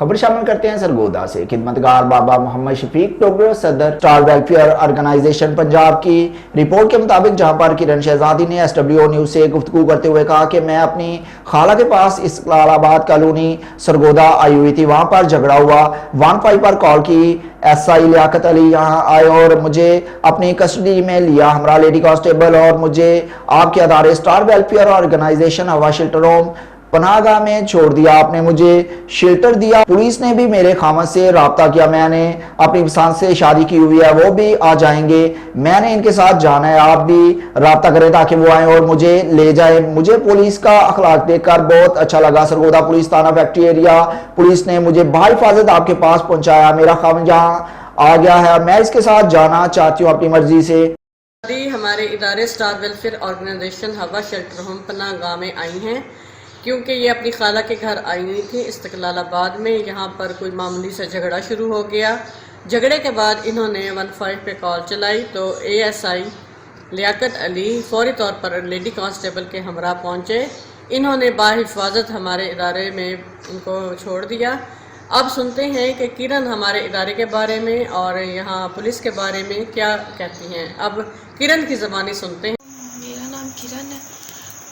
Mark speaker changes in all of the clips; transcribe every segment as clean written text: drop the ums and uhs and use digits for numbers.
Speaker 1: खबर शामिल करते हैं सरगोदा से। खिदमतगार बाबा मोहम्मद शफीक टोगर सदर स्टार वेलफेयर ऑर्गेनाइजेशन पंजाब की रिपोर्ट के मुताबिक, जहां पर किरण शहजादी ने SWO न्यूज से गुफ्तगू करते हुए कहा कि मैं अपनी खाला के पास इस्लामाबाद कॉलोनी सरगोदा आई हुई थी, वहां पर झगड़ा हुआ, 15 पर कॉल की, SI लियाकत अली यहाँ आए और मुझे अपनी कस्टडी में लिया, हमारा लेडी कांस्टेबल, और मुझे आपके अदारे स्टार वेलफेयर ऑर्गेनाइजेशन हवा शेल्टर होम पनाहगाह में छोड़ दिया। आपने मुझे शेल्टर दिया। पुलिस ने भी मेरे खामद से रब्ता किया, मैंने अपनी पसंद से शादी की हुई है, वो भी आ जाएंगे, मैंने इनके साथ जाना है, आप भी रब्ता करें ताकि वो आए और मुझे ले जाए। मुझे पुलिस का अखलाक देखकर बहुत अच्छा लगा। सरगोदा पुलिस थाना फैक्ट्री एरिया पुलिस ने मुझे बाहिफाजत आपके पास पहुंचाया। मेरा खामद यहाँ आ गया है, मैं इसके साथ जाना चाहती हूँ अपनी मर्जी से।
Speaker 2: हमारे इदारे स्टार वेलफेयर ऑर्गेनाइजेशन हवा शेल्टर होम पनाहगाह में आई हैं क्योंकि ये अपनी खाला के घर आई हुई थी इस्तकलालाबाद में। यहाँ पर कोई मामूली सा झगड़ा शुरू हो गया। झगड़े के बाद इन्होंने 15 पे कॉल चलाई तो ASI लियाकत अली फौरी तौर पर लेडी कांस्टेबल के हमरा पहुँचे। इन्होंने बाहिफाजत हमारे इदारे में इनको छोड़ दिया। अब सुनते हैं कि किरण हमारे इदारे के बारे में और यहाँ पुलिस के बारे में क्या कहती हैं। अब किरण की ज़बानी सुनते हैं।
Speaker 3: मेरा नाम किरण है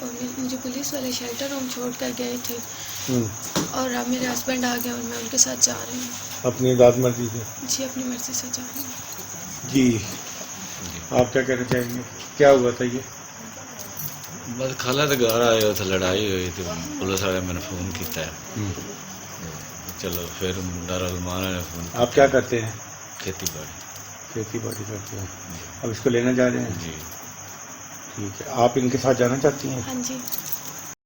Speaker 3: और मुझे पुलिस वाले शेल्टर होम छोड़ कर गए थे और अब मेरे हस्बैंड आ गए और मैं उनके साथ जा रही हूँ
Speaker 4: अपनी दाद मर्जी से।
Speaker 3: जी, अपनी मर्जी से जा रही हूँ।
Speaker 4: जी, आप क्या कहना चाहेंगे, क्या हुआ था ये?
Speaker 5: बस खाला तो घर आए हो, लड़ाई हुई थी, पुलिस वाले मैंने फ़ोन किया है, चलो फिर दारुलमान ने फ़ोन।
Speaker 4: आप क्या करते हैं?
Speaker 5: खेती बाड़ी।
Speaker 4: खेती बाड़ी करते हैं। अब इसको लेना जा रहे हैं?
Speaker 5: जी।
Speaker 4: ठीक है, आप इनके साथ जाना चाहती हैं?
Speaker 3: हाँ जी।